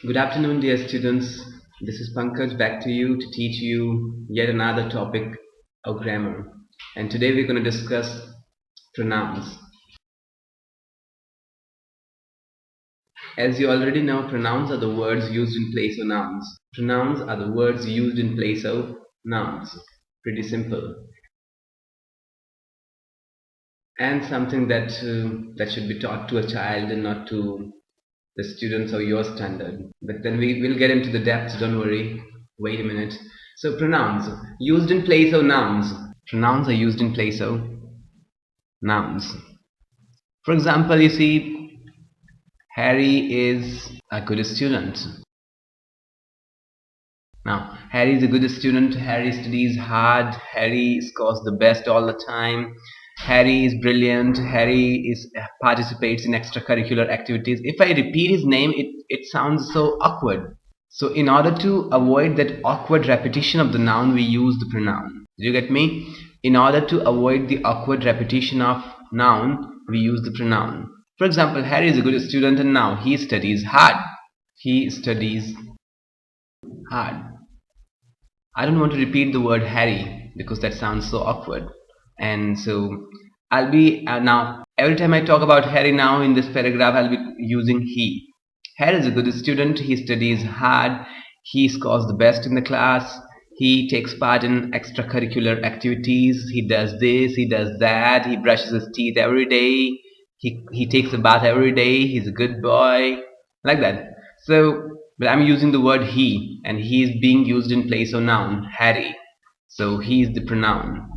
Good afternoon, dear students. This is Pankaj back to you to teach you yet another topic of grammar. And today we're going to discuss pronouns. As you already know, pronouns are the words used in place of nouns. Pronouns are the words used in place of nouns. Pretty simple. And something that should be taught to a child and not to the students of your standard. But then we will get into the depths, don't worry. Wait a minute. So pronouns used in place of nouns. Pronouns are used in place of nouns. For example, you see Harry is a good student. Now, Harry is a good student. Harry studies hard. Harry scores the best all the time. Harry is brilliant. Harry participates in extracurricular activities. If I repeat his name, it sounds so awkward. So in order to avoid that awkward repetition of the noun, we use the pronoun. Did you get me? In order to avoid the awkward repetition of noun, we use the pronoun. For example, Harry is a good student and now he studies hard. He studies hard. I don't want to repeat the word Harry because that sounds so awkward. And so I'll be now every time I talk about Harry now in this paragraph, I'll be using he. Harry is a good student. He studies hard. He scores the best in the class. He takes part in extracurricular activities. He does this. He does that. He brushes his teeth every day. He takes a bath every day. He's a good boy. Like that. So, but I'm using the word he, and he is being used in place of noun, Harry. So he is the pronoun.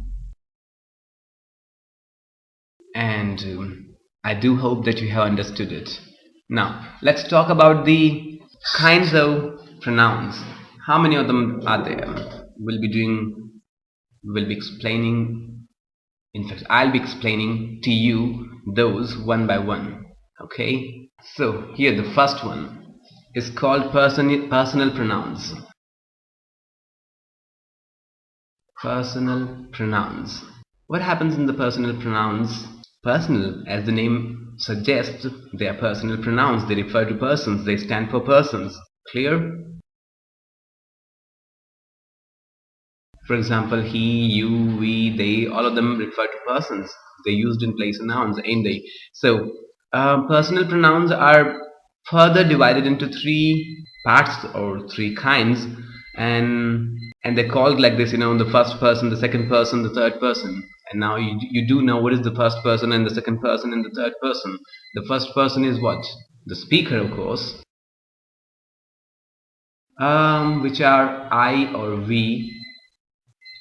And I do hope that you have understood it. Now, let's talk about the kinds of pronouns. How many of them are there? We'll be explaining, in fact, I'll be explaining to you those one by one. Okay? So, here the first one is called personal pronouns. Personal pronouns. What happens in the personal pronouns? Personal, as the name suggests, they are personal pronouns. They refer to persons. They stand for persons. Clear? For example, he, you, we, they, all of them refer to persons. They're used in place of nouns, ain't they? So, personal pronouns are further divided into three parts or three kinds, and they're called like this, the first person, the second person, the third person. And now you do know what is the first person and the second person and the third person. The first person is what? The speaker, of course, which are I or we.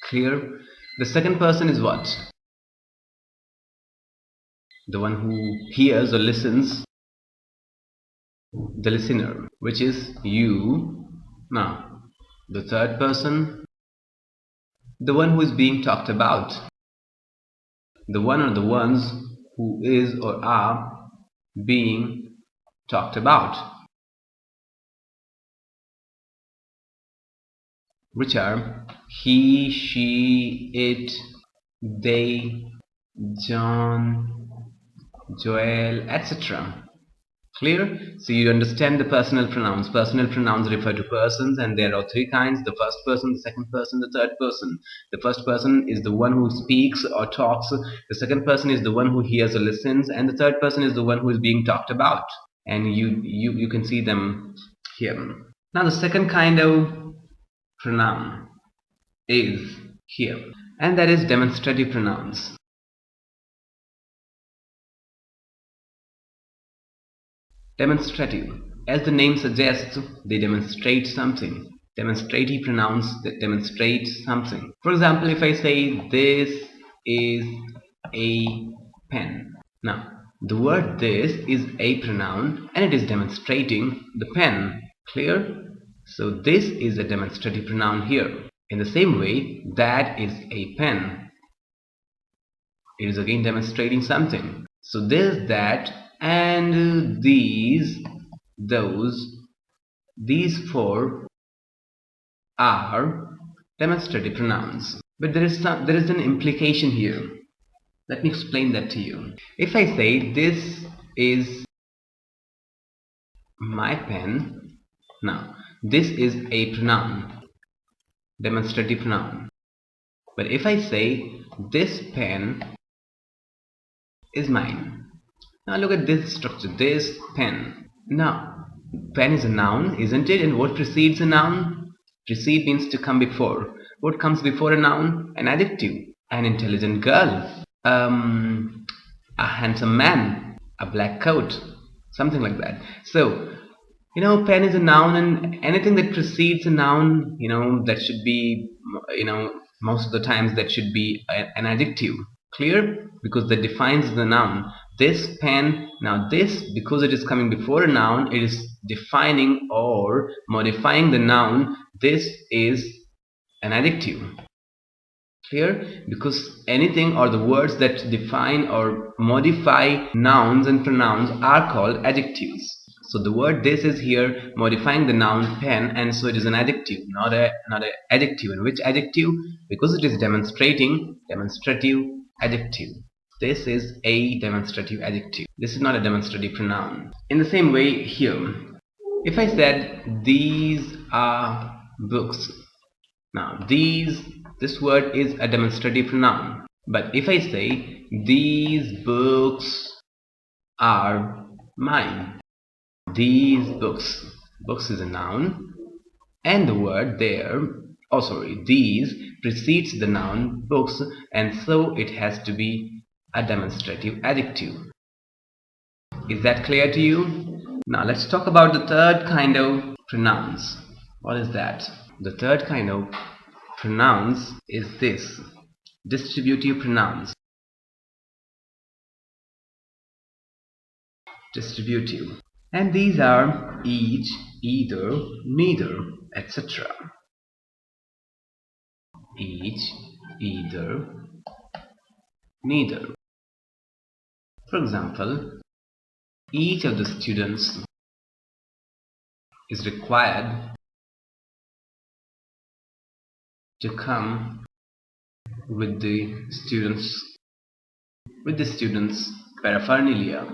Clear? The second person is what? The one who hears or listens. The listener, which is you. Now, the third person, the one who is being talked about. The one or the ones who is or are being talked about, which are he, she, it, they, John, Joel, etc. Clear? So you understand the personal pronouns. Personal pronouns refer to persons, and there are three kinds: the first person, the second person, the third person. The first person is the one who speaks or talks. The second person is the one who hears or listens, and the third person is the one who is being talked about. And you can see them here. Now the second kind of pronoun is here, and that is demonstrative pronouns. Demonstrative. As the name suggests, they demonstrate something. Demonstrative pronouns that demonstrate something. For example, if I say this is a pen. Now, the word this is a pronoun and it is demonstrating the pen. Clear? So this is a demonstrative pronoun here. In the same way, that is a pen. It is again demonstrating something. So this, that, and these, those, these four are demonstrative pronouns. But there is an implication here. Let me explain that to you. If I say this is my pen, Now, this is a pronoun, demonstrative pronoun. But if I say, this pen is mine. Now look at this structure, this pen. Now, pen is a noun, isn't it? And what precedes a noun? Precede means to come before. What comes before a noun? An adjective. An intelligent girl. A handsome man. A black coat. Something like that. So, pen is a noun, and anything that precedes a noun, that should be, most of the times that should be an adjective. Clear? Because that defines the noun. This pen, now this, because it is coming before a noun, it is defining or modifying the noun. This is an adjective. Clear? Because anything or the words that define or modify nouns and pronouns are called adjectives. So the word this is here modifying the noun pen, and so it is an adjective, not a adjective. And which adjective? Because it is demonstrating, demonstrative adjective. This is a demonstrative adjective. This is not a demonstrative pronoun. In the same way here, if I said these are books, now this word is a demonstrative pronoun. But if I say these books are mine, these books, books is a noun, and the word there, these precedes the noun books, and so it has to be a demonstrative adjective. Is that clear to you? Now let's talk about the third kind of pronouns. What is that? The third kind of pronouns is this, distributive pronouns. Distributive. And these are each, either, neither, etc. Each, either, neither. For example, each of the students is required to come with the students paraphernalia.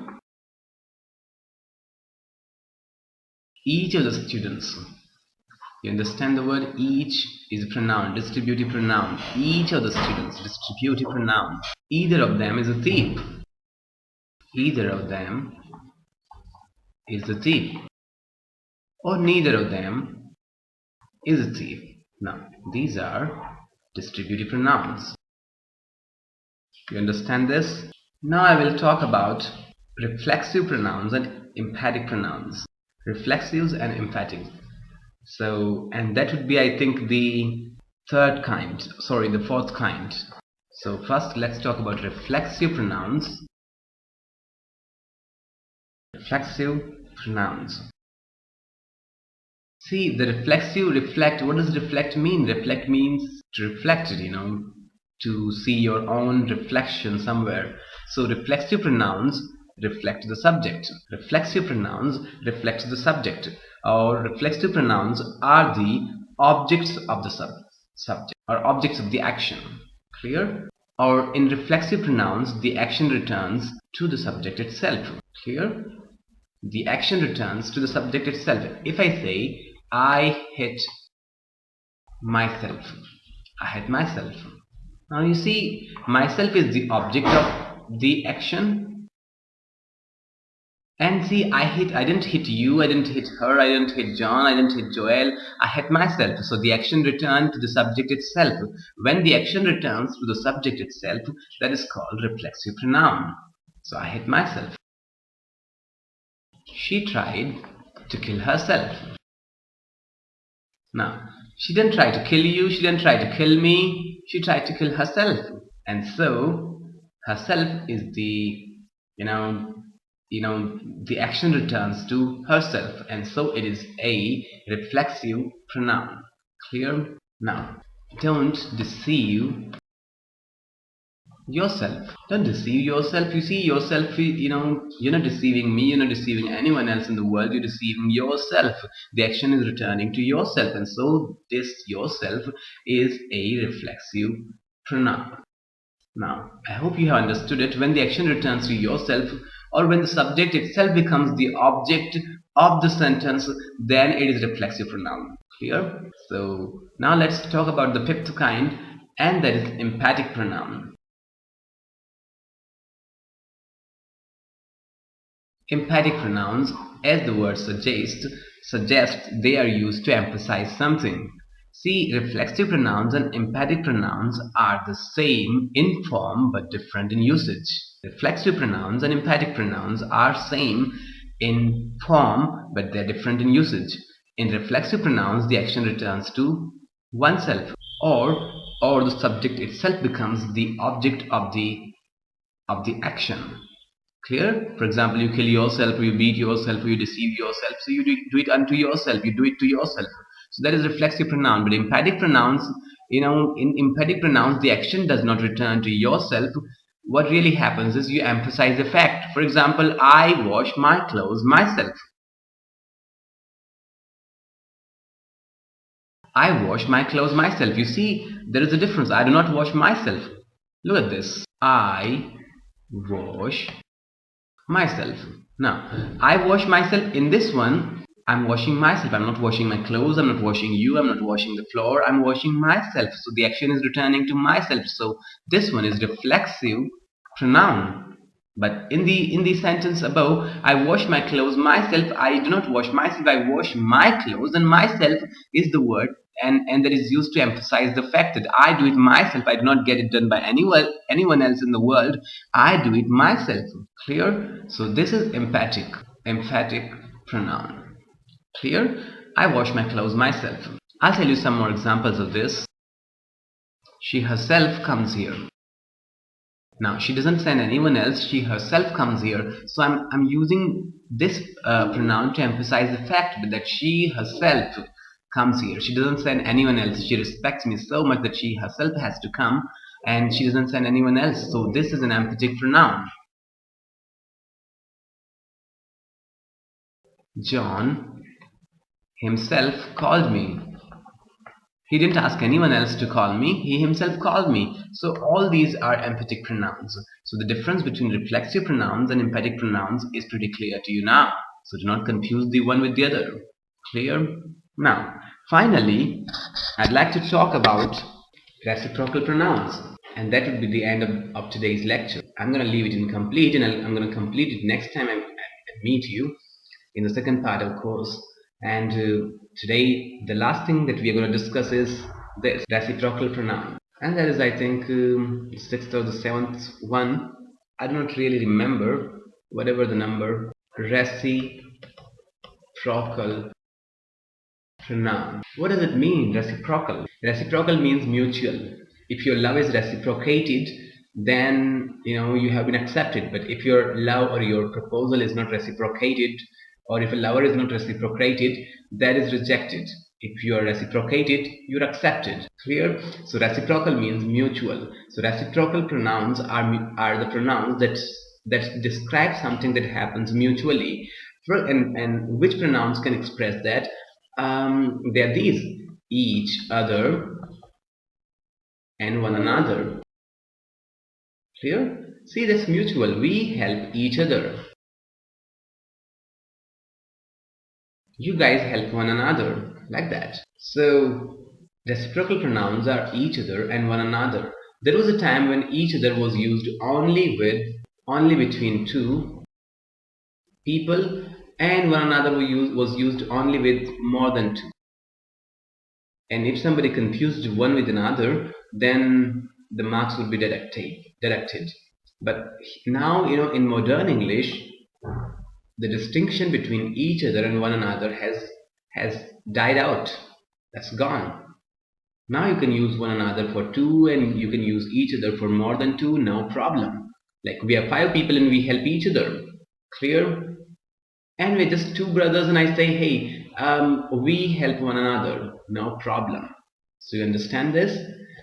Each of the students. You understand the word each is a pronoun, distributive pronoun. Each of the students, distributive pronoun. Either of them is a thief. Either of them is a thief. Or neither of them is a thief. Now, these are distributive pronouns. You understand this? Now I will talk about reflexive pronouns and emphatic pronouns. Reflexives and emphatic. So, and that would be, I think, the fourth kind. So first let's talk about reflexive pronouns. Reflexive pronouns. See, the reflexive, reflect, what does reflect mean? Reflect means to reflect it, to see your own reflection somewhere. So reflexive pronouns reflect the subject. Reflexive pronouns reflect the subject. Or reflexive pronouns are the objects of the subject or objects of the action. Clear? Or in reflexive pronouns, the action returns to the subject itself. Clear? The action returns to the subject itself. If I say, I hit myself. I hit myself. Now you see, myself is the object of the action. And see, I didn't hit you, I didn't hit her, I didn't hit John, I didn't hit Joel, I hit myself. So the action returned to the subject itself. When the action returns to the subject itself, that is called reflexive pronoun. So I hit myself. She tried to kill herself. Now, she didn't try to kill you, she didn't try to kill me, she tried to kill herself. And so, herself is the, the action returns to herself, and so it is a reflexive pronoun. Clear? Now, don't deceive yourself. Don't deceive yourself. You see yourself, you're not deceiving me, you're not deceiving anyone else in the world, you're deceiving yourself. The action is returning to yourself, and so this yourself is a reflexive pronoun. Now, I hope you have understood it. When the action returns to yourself, or when the subject itself becomes the object of the sentence, then it is reflexive pronoun. Clear? So now let's talk about the fifth kind, and that is emphatic pronoun. Emphatic pronouns, as the word suggest they are used to emphasize something. See, reflexive pronouns and emphatic pronouns are the same in form but different in usage. Reflexive pronouns and emphatic pronouns are same in form but they're different in usage. In reflexive pronouns, the action returns to oneself, or the subject itself becomes the object of the action. Clear? For example, you kill yourself, or you beat yourself, or you deceive yourself. So you do it unto yourself. You do it to yourself. So that is reflexive pronoun. But emphatic pronouns, in emphatic pronouns, the action does not return to yourself. What really happens is you emphasize the fact. For example, I wash my clothes myself. I wash my clothes myself. You see, there is a difference. I do not wash myself. Look at this. I wash myself. Now, I wash myself. In this one, I'm washing myself. I'm not washing my clothes. I'm not washing you. I'm not washing the floor. I'm washing myself. So the action is returning to myself. So this one is reflexive pronoun. But in the sentence above, I wash my clothes myself, I do not wash myself, I wash my clothes, and myself is the word, and that is used to emphasize the fact that I do it myself. I do not get it done by anyone else in the world. I do it myself. Clear? So this is emphatic pronoun. Clear? I wash my clothes myself. I'll tell you some more examples of this. She herself comes here. Now she doesn't send anyone else, she herself comes here. So I'm using this pronoun to emphasize the fact that she herself comes here. She doesn't send anyone else. She respects me so much that she herself has to come, and she doesn't send anyone else. So this is an emphatic pronoun. John himself called me. He didn't ask anyone else to call me, he himself called me. So all these are emphatic pronouns. So the difference between reflexive pronouns and emphatic pronouns is pretty clear to you now. So do not confuse the one with the other. Clear? Now, finally, I'd like to talk about reciprocal pronouns. And that would be the end of today's lecture. I'm going to leave it incomplete, and I'm going to complete it next time I meet you in the second part, of course. And today, the last thing that we are going to discuss is the reciprocal pronoun. And that is, I think, the sixth or the seventh one. I do not really remember, whatever the number. Reciprocal pronoun. What does it mean, reciprocal? Reciprocal means mutual. If your love is reciprocated, then you have been accepted. But if your love or your proposal is not reciprocated, or if a lover is not reciprocated, that is rejected. If you are reciprocated, you're accepted. Clear? So reciprocal means mutual. So reciprocal pronouns are the pronouns that describe something that happens mutually. And which pronouns can express that? They are these: each other and one another. Clear? See, that's mutual. We help each other. You guys help one another, like that. So reciprocal pronouns are each other and one another. There was a time when each other was used only between two people, and one another was used only with more than two. And if somebody confused one with another, then the marks would be deducted. But now, in modern English, the distinction between each other and one another has died out. That's gone. Now you can use one another for two, and you can use each other for more than two, no problem. Like we are five people and we help each other. Clear? And we're just two brothers and I say, hey, we help one another, no problem. So you understand this?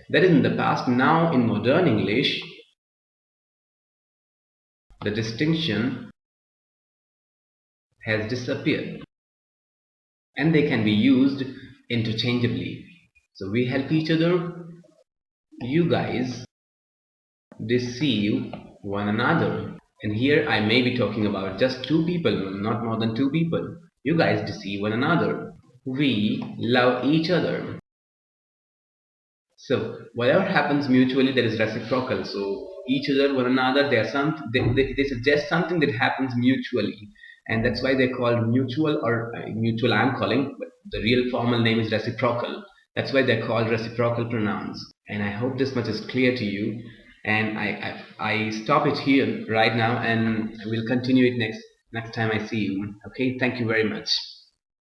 That is in the past. Now in modern English, the distinction has disappeared, and they can be used interchangeably. So we help each other, you guys deceive one another. And here I may be talking about just two people, not more than two people. You guys deceive one another. We love each other. So whatever happens mutually, there is reciprocal. So each other, one another, they suggest something that happens mutually, and that's why they're called mutual or mutual. I'm calling, but the real formal name is reciprocal. That's why they're called reciprocal pronouns. And I hope this much is clear to you. And I stop it here right now, and we'll continue it next time I see you. Okay, thank you very much.